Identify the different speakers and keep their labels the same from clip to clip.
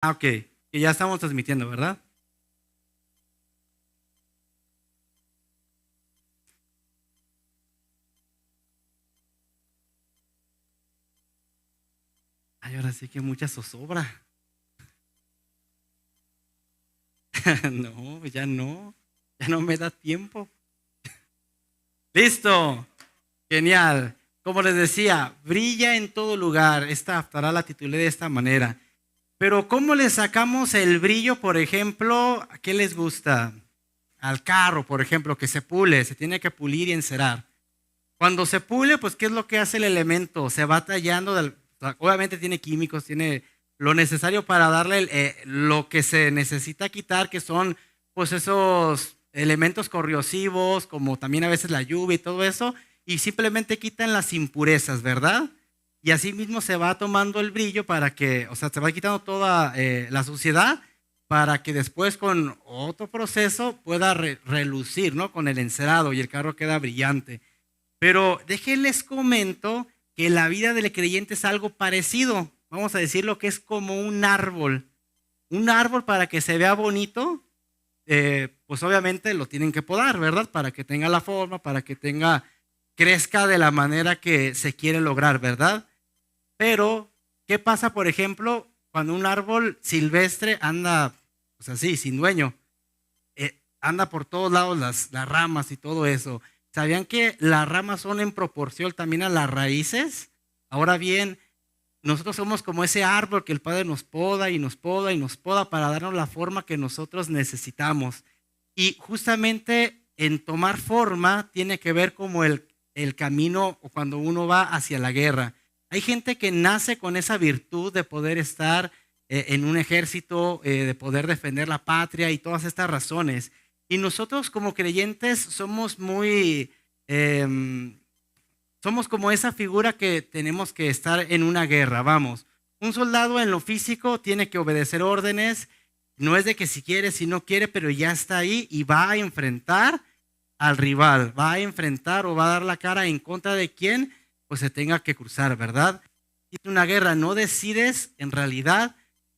Speaker 1: Ah, ok, que ya estamos transmitiendo, ¿verdad? Ay, ahora sí que mucha zozobra. No, ya no me da tiempo. Listo, genial. Como les decía, brilla en todo lugar. Esta Haftará la titulé de esta manera. Pero ¿cómo le sacamos el brillo, por ejemplo? ¿A qué les gusta? Al carro, por ejemplo, que se pule, se tiene que pulir y encerar. Cuando se pule, pues, ¿qué es lo que hace el elemento? Se va tallando, obviamente tiene químicos, tiene lo necesario para darle lo que se necesita quitar, que son, pues, esos elementos corrosivos, como también a veces la lluvia y todo eso, y simplemente quitan las impurezas, ¿verdad? Y así mismo se va tomando el brillo para que, o sea, se va quitando toda la suciedad para que después con otro proceso pueda relucir, ¿no? Con el encerado y el carro queda brillante. Pero déjenles comento que la vida del creyente es algo parecido. Vamos a decirlo que es como un árbol. Un árbol para que se vea bonito, pues obviamente lo tienen que podar, ¿verdad? Para que tenga la forma, para que crezca de la manera que se quiere lograr, ¿verdad? Pero, ¿qué pasa, por ejemplo, cuando un árbol silvestre anda, pues así, sin dueño? Anda por todos lados las ramas y todo eso. ¿Sabían que las ramas son en proporción también a las raíces? Ahora bien, nosotros somos como ese árbol que el Padre nos poda y nos poda y nos poda para darnos la forma que nosotros necesitamos. Y justamente en tomar forma tiene que ver como el camino o cuando uno va hacia la guerra. Hay gente que nace con esa virtud de poder estar en un ejército, de poder defender la patria y todas estas razones. Y nosotros como creyentes eh, somos como esa figura que tenemos que estar en una guerra, vamos. Un soldado en lo físico tiene que obedecer órdenes, no es de que si quiere, si no quiere, pero ya está ahí y va a enfrentar al rival, va a enfrentar o va a dar la cara en contra de quien pues se tenga que cruzar, ¿verdad? Si es una guerra, no decides en realidad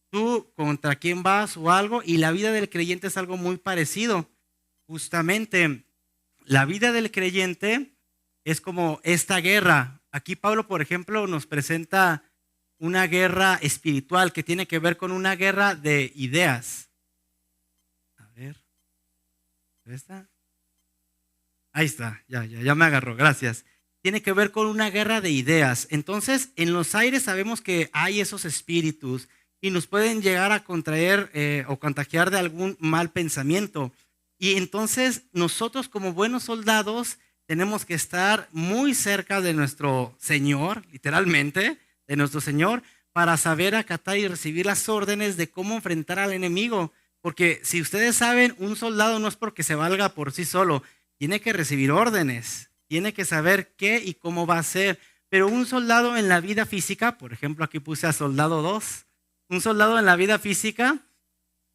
Speaker 1: tú contra quién vas o algo, y la vida del creyente es algo muy parecido. Justamente, la vida del creyente es como esta guerra. Aquí Pablo, por ejemplo, nos presenta una guerra espiritual que tiene que ver con una guerra de ideas. A ver, ¿dónde está? Ahí está, ya me agarró, gracias. Tiene que ver con una guerra de ideas. Entonces, en los aires sabemos que hay esos espíritus y nos pueden llegar a contraer o contagiar de algún mal pensamiento. Y entonces nosotros como buenos soldados tenemos que estar muy cerca de nuestro Señor, literalmente, de nuestro Señor, para saber acatar y recibir las órdenes de cómo enfrentar al enemigo. Porque si ustedes saben, un soldado no es porque se valga por sí solo, tiene que recibir órdenes, tiene que saber qué y cómo va a ser. Pero un soldado en la vida física, por ejemplo, aquí puse a soldado 2, un soldado en la vida física,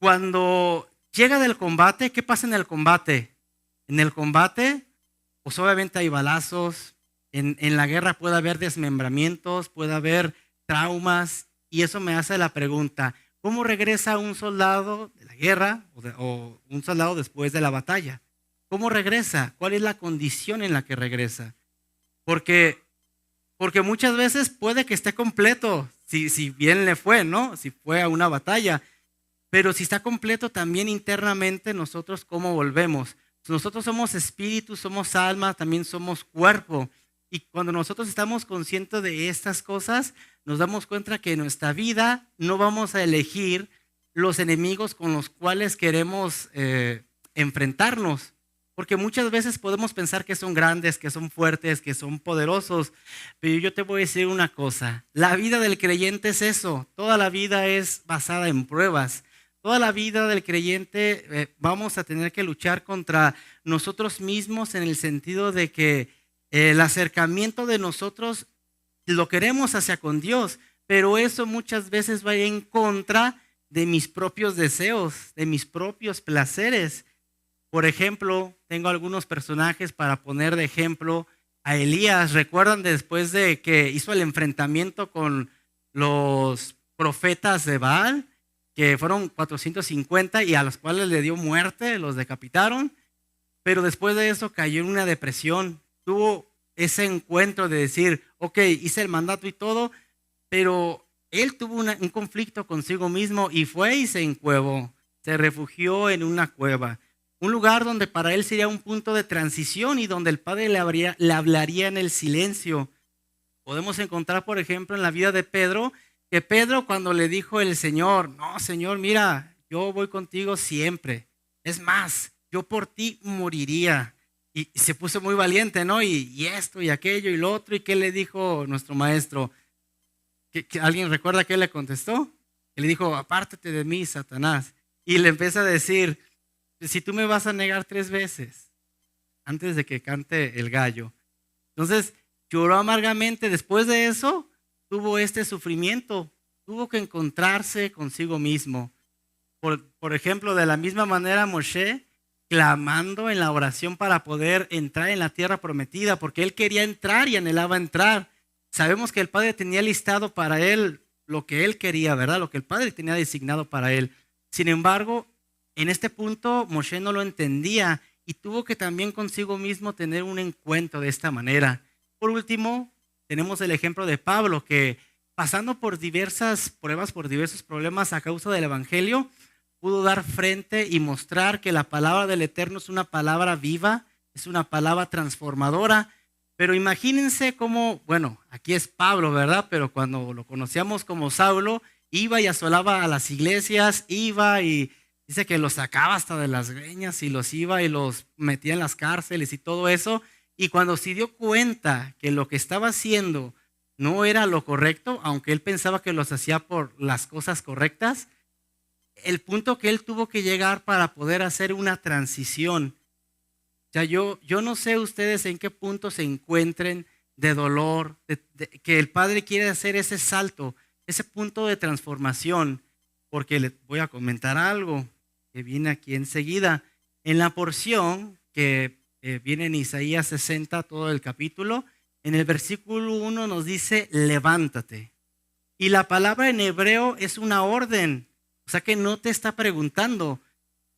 Speaker 1: cuando llega del combate, ¿qué pasa en el combate? En el combate, pues obviamente hay balazos, en la guerra puede haber desmembramientos, puede haber traumas, y eso me hace la pregunta, ¿cómo regresa un soldado de la guerra o un soldado después de la batalla? ¿Cómo regresa? ¿Cuál es la condición en la que regresa? Porque, porque muchas veces puede que esté completo, si bien le fue, ¿no? Si fue a una batalla, pero si está completo también internamente, nosotros cómo volvemos. Nosotros somos espíritu, somos alma, también somos cuerpo. Y cuando nosotros estamos conscientes de estas cosas, nos damos cuenta que en nuestra vida no vamos a elegir los enemigos con los cuales queremos enfrentarnos. Porque muchas veces podemos pensar que son grandes, que son fuertes, que son poderosos. Pero yo te voy a decir una cosa, la vida del creyente es eso, toda la vida es basada en pruebas. Toda la vida del creyente vamos a tener que luchar contra nosotros mismos en el sentido de que el acercamiento de nosotros lo queremos hacia con Dios, pero eso muchas veces va en contra de mis propios deseos, de mis propios placeres. Por ejemplo, tengo algunos personajes para poner de ejemplo a Elías. ¿Recuerdan después de que hizo el enfrentamiento con los profetas de Baal? que fueron 450 y a los cuales le dio muerte, los decapitaron, pero después de eso cayó en una depresión, tuvo ese encuentro de decir, ok, hice el mandato y todo, pero él tuvo un conflicto consigo mismo y fue y se encuevó, se refugió en una cueva, un lugar donde para él sería un punto de transición y donde el Padre le hablaría en el silencio. Podemos encontrar, por ejemplo, en la vida de Pedro, que Pedro cuando le dijo el Señor, no, Señor, mira, yo voy contigo siempre. Es más, yo por ti moriría. Y se puso muy valiente, ¿no? Y esto y aquello y lo otro. ¿Y qué le dijo nuestro maestro? ¿Que alguien recuerda qué le contestó? Que le dijo, apártate de mí, Satanás. Y le empieza a decir, si tú me vas a negar 3 veces antes de que cante el gallo. Entonces, lloró amargamente. Después de eso, tuvo este sufrimiento. Tuvo que encontrarse consigo mismo. Por ejemplo, de la misma manera, Moshe clamando en la oración para poder entrar en la tierra prometida, porque él quería entrar y anhelaba entrar. Sabemos que el Padre tenía listado para él lo que él quería, ¿verdad? Lo que el Padre tenía designado para él. Sin embargo, en este punto Moshe no lo entendía y tuvo que también consigo mismo tener un encuentro de esta manera. Por último, tenemos el ejemplo de Pablo, que pasando por diversas pruebas, por diversos problemas a causa del Evangelio, pudo dar frente y mostrar que la palabra del Eterno es una palabra viva, es una palabra transformadora. Pero imagínense cómo, bueno, aquí es Pablo, ¿verdad? Pero cuando lo conocíamos como Saulo, iba y asolaba a las iglesias, iba y dice que los sacaba hasta de las greñas y los iba y los metía en las cárceles y todo eso. Y cuando se dio cuenta que lo que estaba haciendo no era lo correcto, aunque él pensaba que los hacía por las cosas correctas, el punto que él tuvo que llegar para poder hacer una transición. O sea, yo no sé ustedes en qué punto se encuentren de dolor, que el Padre quiere hacer ese salto, ese punto de transformación, porque les voy a comentar algo que viene aquí enseguida. En la porción que viene en Isaías 60, todo el capítulo, en el versículo 1 nos dice, levántate. Y la palabra en hebreo es una orden. O sea que no te está preguntando.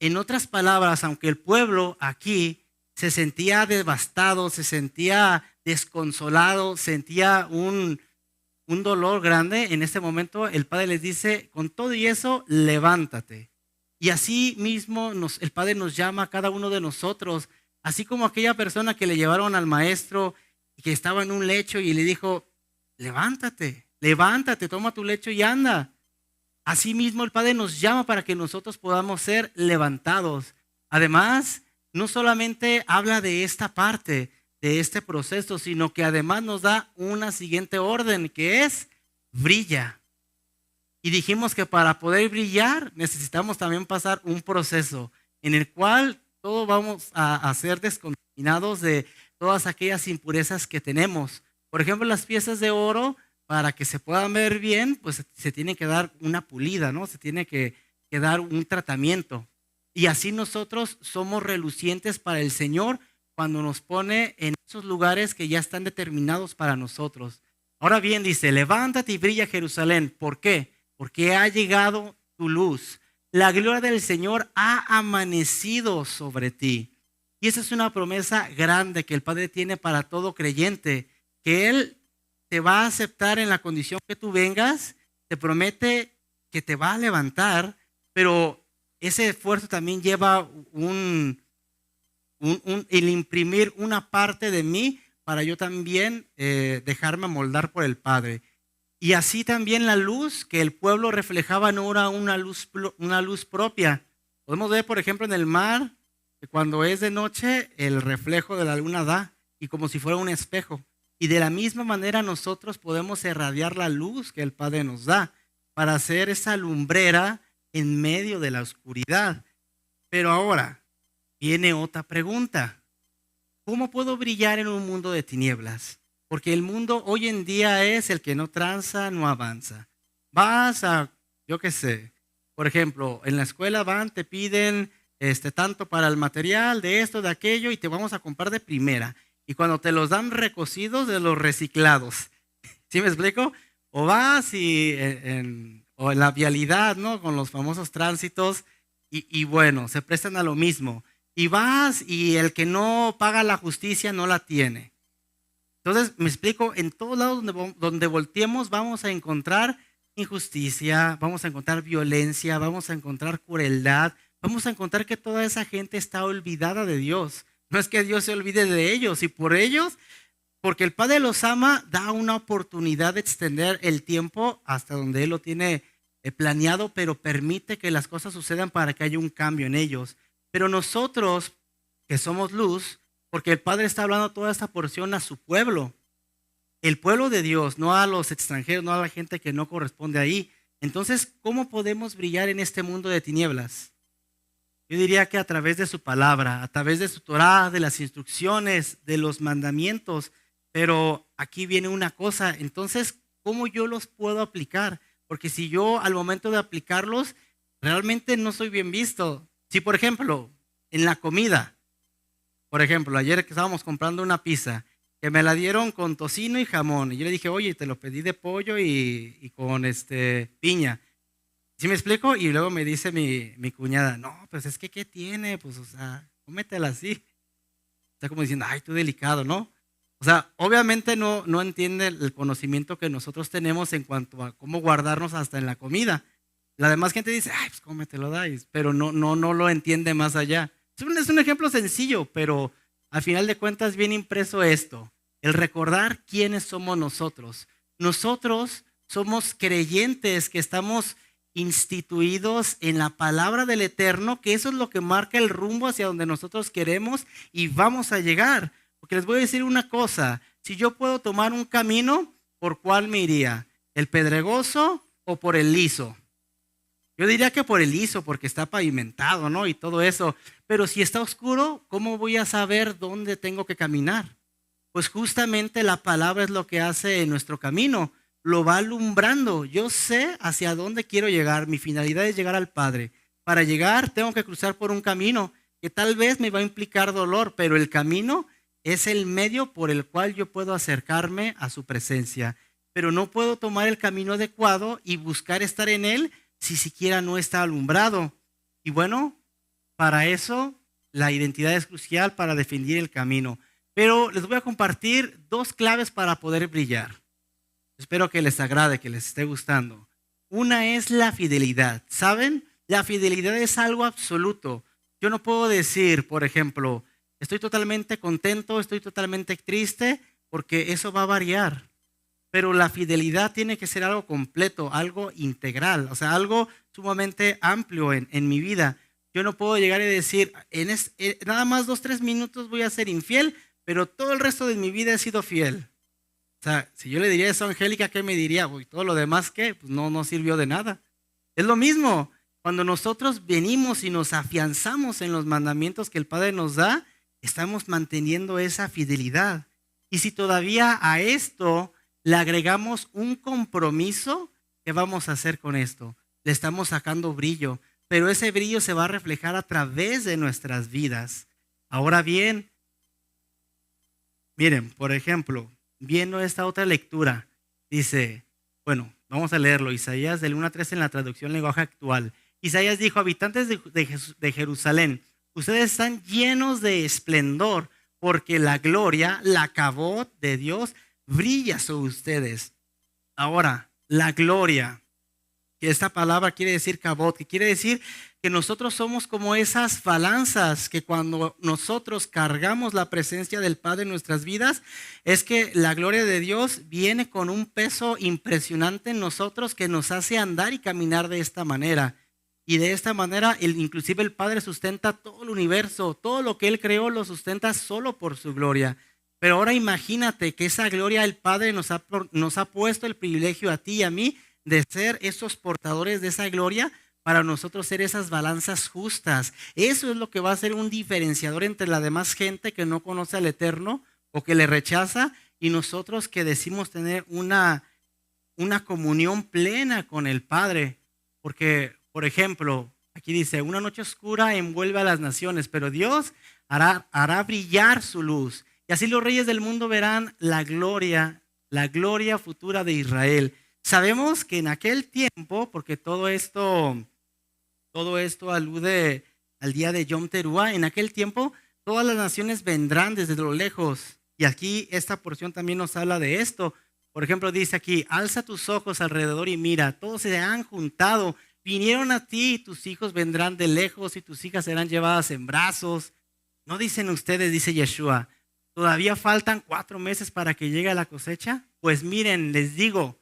Speaker 1: En otras palabras, aunque el pueblo aquí se sentía devastado, se sentía desconsolado, sentía un dolor grande, en este momento el Padre les dice, con todo y eso, levántate. Y así mismo el Padre nos llama a cada uno de nosotros, así como aquella persona que le llevaron al maestro y que estaba en un lecho y le dijo, levántate, levántate, toma tu lecho y anda. Asimismo, el Padre nos llama para que nosotros podamos ser levantados. Además, no solamente habla de esta parte, de este proceso, sino que además nos da una siguiente orden, que es brilla. Y dijimos que para poder brillar necesitamos también pasar un proceso en el cual todos vamos a ser descontaminados de todas aquellas impurezas que tenemos. Por ejemplo, las piezas de oro, para que se puedan ver bien, pues se tiene que dar una pulida, ¿no? Se tiene que dar un tratamiento. Y así nosotros somos relucientes para el Señor cuando nos pone en esos lugares que ya están determinados para nosotros. Ahora bien, dice, levántate y brilla Jerusalén. ¿Por qué? Porque ha llegado tu luz. La gloria del Señor ha amanecido sobre ti. Y esa es una promesa grande que el Padre tiene para todo creyente, que Él te va a aceptar en la condición que tú vengas, te promete que te va a levantar, pero ese esfuerzo también lleva el imprimir una parte de mí para yo también dejarme moldar por el Padre. Y así también la luz que el pueblo reflejaba no era una luz propia. Podemos ver, por ejemplo, en el mar, que cuando es de noche, el reflejo de la luna da, y como si fuera un espejo. Y de la misma manera nosotros podemos irradiar la luz que el Padre nos da para hacer esa lumbrera en medio de la oscuridad. Pero ahora viene otra pregunta. ¿Cómo puedo brillar en un mundo de tinieblas? Porque el mundo hoy en día es el que no tranza, no avanza. Vas a, yo qué sé, por ejemplo, en la escuela te piden tanto para el material, de esto, de aquello, y te vamos a comprar de primera. Y cuando te los dan recocidos, de los reciclados. ¿Sí me explico? O vas y o en la vialidad, ¿no? Con los famosos tránsitos y bueno, se prestan a lo mismo. Y vas y el que no paga la justicia no la tiene. Entonces, me explico, en todos lados donde volteemos vamos a encontrar injusticia, vamos a encontrar violencia, vamos a encontrar crueldad, vamos a encontrar que toda esa gente está olvidada de Dios. No es que Dios se olvide de ellos y por ellos, porque el Padre los ama, da una oportunidad de extender el tiempo hasta donde Él lo tiene planeado, pero permite que las cosas sucedan para que haya un cambio en ellos. Pero nosotros, que somos luz, porque el Padre está hablando toda esta porción a su pueblo, el pueblo de Dios, no a los extranjeros, no a la gente que no corresponde ahí. Entonces, ¿cómo podemos brillar en este mundo de tinieblas? Yo diría que a través de su palabra, a través de su Torá, de las instrucciones, de los mandamientos. Pero aquí viene una cosa, entonces, ¿cómo yo los puedo aplicar? Porque si yo al momento de aplicarlos, realmente no soy bien visto. Si, por ejemplo, en la comida, por ejemplo, ayer que estábamos comprando una pizza, que me la dieron con tocino y jamón, y yo le dije, oye, te lo pedí de pollo y con piña. ¿Sí me explico? Y luego me dice mi cuñada, no, pues es que ¿qué tiene? Pues, o sea, cómetela así. Está como diciendo, ay, tú delicado, ¿no? O sea, obviamente no entiende el conocimiento que nosotros tenemos en cuanto a cómo guardarnos hasta en la comida. La demás gente dice, ay, pues cómetelo, dais, pero no lo entiende más allá. Es un ejemplo sencillo, pero al final de cuentas viene impreso esto, el recordar quiénes somos nosotros. Nosotros somos creyentes que estamos instituidos en la palabra del Eterno, que eso es lo que marca el rumbo hacia donde nosotros queremos y vamos a llegar. Porque les voy a decir una cosa, si yo puedo tomar un camino, ¿por cuál me iría? ¿El pedregoso o por el liso? Yo diría que por el liso, porque está pavimentado, ¿no? Y todo eso. Pero si está oscuro, ¿cómo voy a saber dónde tengo que caminar? Pues justamente la palabra es lo que hace en nuestro camino. Lo va alumbrando. Yo sé hacia dónde quiero llegar. Mi finalidad es llegar al Padre. Para llegar tengo que cruzar por un camino que tal vez me va a implicar dolor, pero el camino es el medio por el cual yo puedo acercarme a su presencia. Pero no puedo tomar el camino adecuado y buscar estar en él si siquiera no está alumbrado. Y bueno, para eso la identidad es crucial para definir el camino. Pero les voy a compartir 2 claves para poder brillar. Espero que les agrade, que les esté gustando. Una es la fidelidad. ¿Saben? La fidelidad es algo absoluto. Yo no puedo decir, por ejemplo, estoy totalmente contento, estoy totalmente triste, porque eso va a variar. Pero la fidelidad tiene que ser algo completo, algo integral, o sea, algo sumamente amplio en mi vida. Yo no puedo llegar y decir, nada más 2-3 minutos voy a ser infiel, pero todo el resto de mi vida he sido fiel. O sea, si yo le diría eso a Angélica, ¿qué me diría? Uy, todo lo demás, ¿qué? Pues no sirvió de nada. Es lo mismo, cuando nosotros venimos y nos afianzamos en los mandamientos que el Padre nos da, estamos manteniendo esa fidelidad. Y si todavía a esto le agregamos un compromiso, ¿qué vamos a hacer con esto? Le estamos sacando brillo, pero ese brillo se va a reflejar a través de nuestras vidas. Ahora bien, miren, por ejemplo, viendo esta otra lectura, dice, bueno, vamos a leerlo, Isaías del 1-3 en la traducción lenguaje actual. Isaías dijo, habitantes de Jerusalén, ustedes están llenos de esplendor, porque la gloria, la cabot de Dios, brilla sobre ustedes. Ahora, la gloria, que esta palabra quiere decir cabot, que quiere decir que nosotros somos como esas balanzas que cuando nosotros cargamos la presencia del Padre en nuestras vidas, es que la gloria de Dios viene con un peso impresionante en nosotros que nos hace andar y caminar de esta manera. Y de esta manera, inclusive el Padre sustenta todo el universo, todo lo que Él creó lo sustenta solo por su gloria. Pero ahora imagínate que esa gloria el Padre nos ha puesto el privilegio a ti y a mí de ser esos portadores de esa gloria para nosotros ser esas balanzas justas. Eso es lo que va a ser un diferenciador entre la demás gente que no conoce al Eterno o que le rechaza y nosotros que decimos tener una comunión plena con el Padre. Porque, por ejemplo, aquí dice, una noche oscura envuelve a las naciones, pero Dios hará brillar su luz. Y así los reyes del mundo verán la gloria futura de Israel. Sabemos que en aquel tiempo, porque todo esto alude al día de Yom Teruah, en aquel tiempo todas las naciones vendrán desde lo lejos. Y aquí esta porción también nos habla de esto. Por ejemplo, dice aquí, alza tus ojos alrededor y mira, todos se han juntado, vinieron a ti y tus hijos vendrán de lejos y tus hijas serán llevadas en brazos. ¿No dicen ustedes, dice Yeshua, todavía faltan 4 meses para que llegue la cosecha? Pues miren, les digo,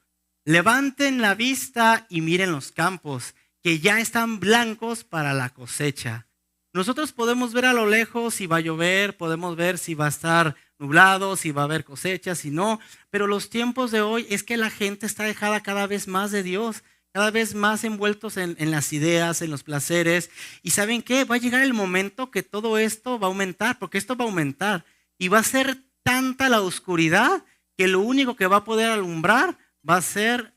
Speaker 1: levanten la vista y miren los campos, que ya están blancos para la cosecha. Nosotros podemos ver a lo lejos si va a llover, podemos ver si va a estar nublado, si va a haber cosecha, si no, pero los tiempos de hoy es que la gente está dejada cada vez más de Dios, cada vez más envueltos en las ideas, en los placeres. Y ¿saben qué? Va a llegar el momento que todo esto va a aumentar, porque esto va a aumentar. Y va a ser tanta la oscuridad que lo único que va a poder alumbrar va a ser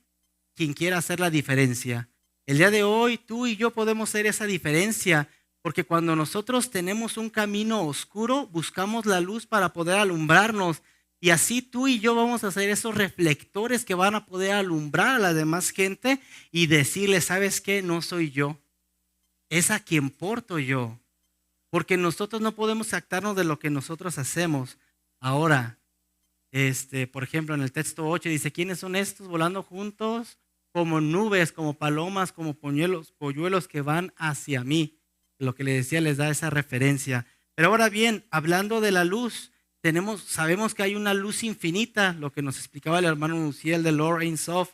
Speaker 1: quien quiera hacer la diferencia. El día de hoy tú y yo podemos ser esa diferencia, porque cuando nosotros tenemos un camino oscuro, buscamos la luz para poder alumbrarnos. Y así tú y yo vamos a ser esos reflectores que van a poder alumbrar a la demás gente y decirle, ¿sabes qué? No soy yo, es a quien porto yo. Porque nosotros no podemos actarnos de lo que nosotros hacemos. Ahora, por ejemplo, en el texto 8 dice, ¿quiénes son estos volando juntos? Como nubes, como palomas, como polluelos que van hacia mí. Lo que le decía les da esa referencia. Pero ahora bien, hablando de la luz, sabemos que hay una luz infinita, lo que nos explicaba el hermano Uziel de Lord Ein Sof.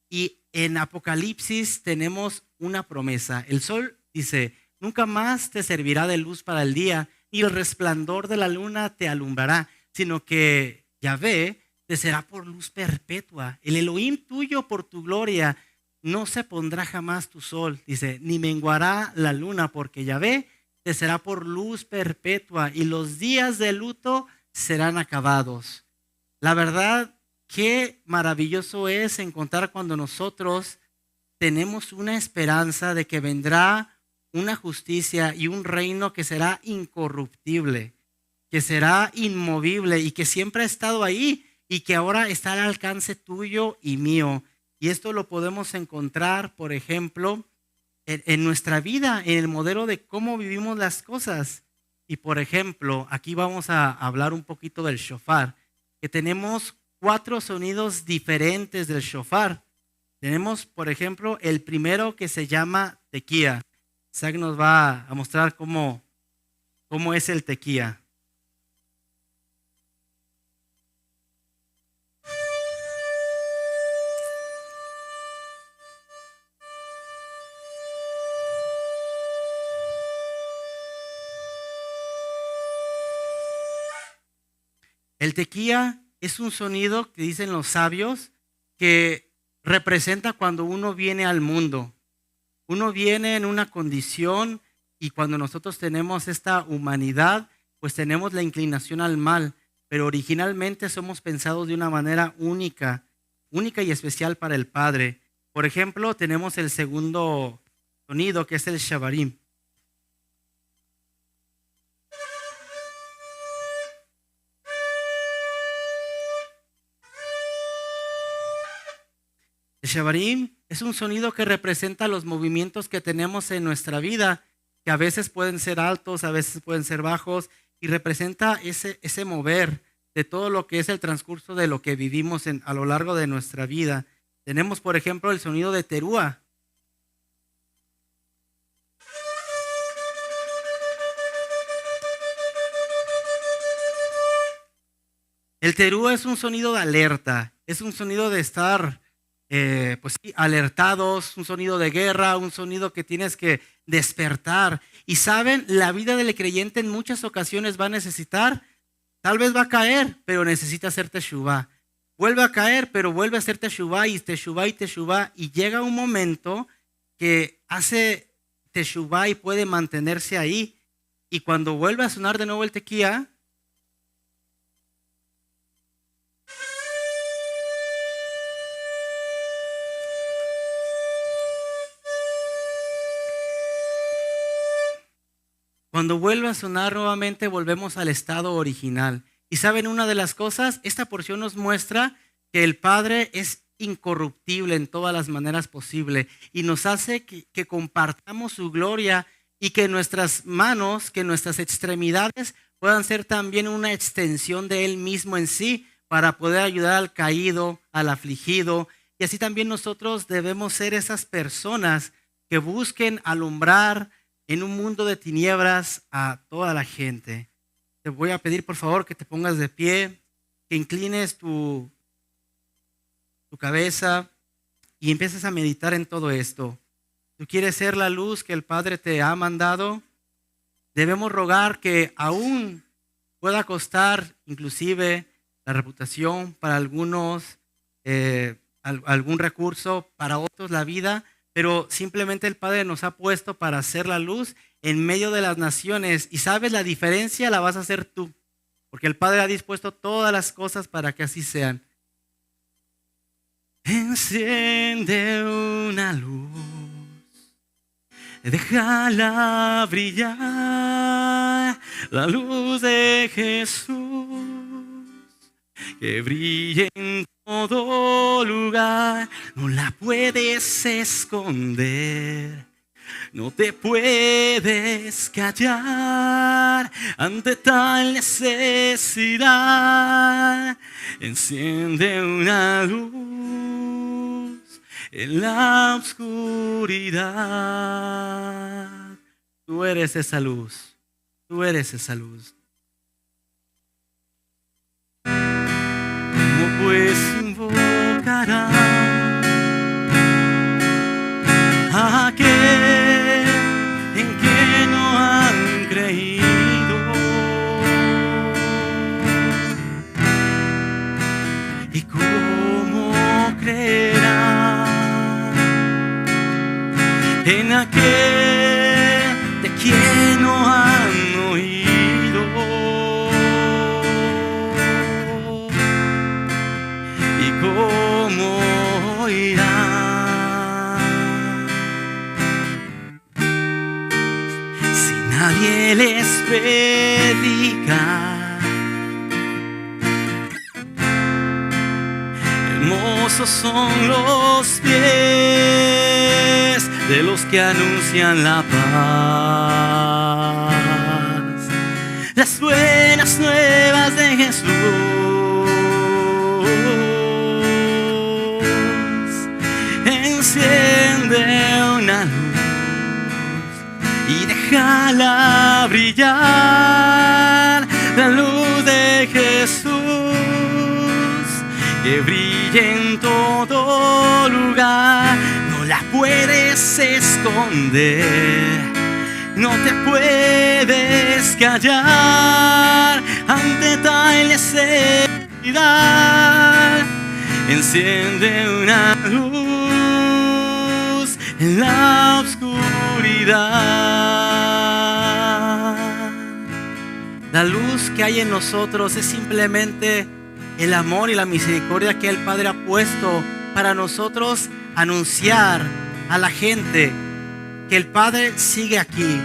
Speaker 1: Y en Apocalipsis tenemos una promesa. El sol dice, nunca más te servirá de luz para el día, ni el resplandor de la luna te alumbrará, sino que Yahvé te será por luz perpetua. El Elohim tuyo por tu gloria. No se pondrá jamás tu sol, dice, ni menguará la luna, porque Yahvé te será por luz perpetua y los días de luto serán acabados. La verdad, qué maravilloso es encontrar cuando nosotros tenemos una esperanza de que vendrá una justicia y un reino que será incorruptible, que será inmovible y que siempre ha estado ahí y que ahora está al alcance tuyo y mío. Y esto lo podemos encontrar, por ejemplo, en nuestra vida, en el modelo de cómo vivimos las cosas. Y por ejemplo, aquí vamos a hablar un poquito del shofar, que tenemos 4 sonidos diferentes del shofar. Tenemos, por ejemplo, el primero que se llama tequía. Isaac nos va a mostrar cómo es el tequía. El tequía es un sonido que dicen los sabios que representa cuando uno viene al mundo. Uno viene en una condición y cuando nosotros tenemos esta humanidad, pues tenemos la inclinación al mal, pero originalmente somos pensados de una manera única y especial para el Padre. Por ejemplo, tenemos el segundo sonido que es el shabarim. El shabarim es un sonido que representa los movimientos que tenemos en nuestra vida, que a veces pueden ser altos, a veces pueden ser bajos, y representa ese mover de todo lo que es el transcurso de lo que vivimos a lo largo de nuestra vida. Tenemos, por ejemplo, el sonido de terúa. El terúa es un sonido de alerta, es un sonido de estar pues sí, alertados, un sonido de guerra, un sonido que tienes que despertar. Y saben, la vida del creyente en muchas ocasiones va a necesitar, tal vez va a caer, pero necesita hacer teshuvá. Vuelve a caer, pero vuelve a hacer teshuvá y teshuvá y teshuvá. Y llega un momento que hace teshuvá y puede mantenerse ahí. Y cuando vuelve a sonar de nuevo el tequía, cuando vuelve a sonar nuevamente, volvemos al estado original. Y saben una de las cosas, esta porción nos muestra que el Padre es incorruptible en todas las maneras posibles y nos hace que compartamos su gloria y que nuestras manos, que nuestras extremidades puedan ser también una extensión de Él mismo en sí para poder ayudar al caído, al afligido. Y así también nosotros debemos ser esas personas que busquen alumbrar en un mundo de tinieblas a toda la gente. Te voy a pedir por favor que te pongas de pie, que inclines tu cabeza y empieces a meditar en todo esto. ¿Tú quieres ser la luz que el Padre te ha mandado? Debemos rogar que aún pueda costar inclusive la reputación para algunos, algún recurso, para otros la vida, pero simplemente el Padre nos ha puesto para hacer la luz en medio de las naciones. Y sabes, la diferencia la vas a hacer tú, porque el Padre ha dispuesto todas las cosas para que así sean. Enciende una luz, déjala brillar, la luz de Jesús, que brille en todo lugar. No la puedes esconder, no te puedes callar ante tal necesidad. Enciende una luz en la oscuridad. Tú eres esa luz, tú eres esa luz. ¿Cómo pues invocarán a aquel en que no han creído? ¿Y cómo creerán en aquel de quien no han oído? ¿Y cómo oirán si nadie les predica? Hermosos son los pies de los que anuncian la paz, las buenas nuevas de Jesús. Enciende una luz y déjala brillar, la luz de Jesús, que brille en todo lugar. No la puedes esconder, no te puedes callar ante tal necesidad. Enciende una luz en la oscuridad. La luz que hay en nosotros es simplemente el amor y la misericordia que el Padre ha puesto para nosotros anunciar a la gente que el Padre sigue aquí.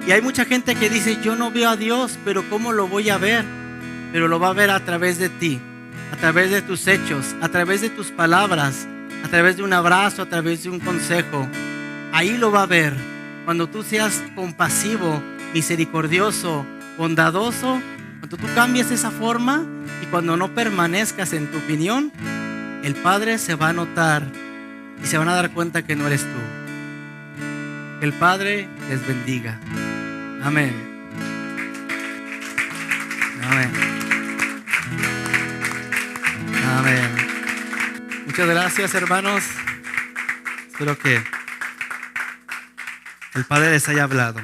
Speaker 1: Y hay mucha gente que dice: yo no veo a Dios, pero ¿cómo lo voy a ver? Pero lo va a ver a través de ti, a través de tus hechos, a través de tus palabras, a través de un abrazo, a través de un consejo. Ahí lo va a ver. Cuando tú seas compasivo, misericordioso, bondadoso, cuando tú cambies esa forma y cuando no permanezcas en tu opinión, el Padre se va a notar y se van a dar cuenta que no eres tú. Que el Padre les bendiga. Amén. Amén. Amén. Muchas gracias, hermanos. Espero que el Padre les haya hablado.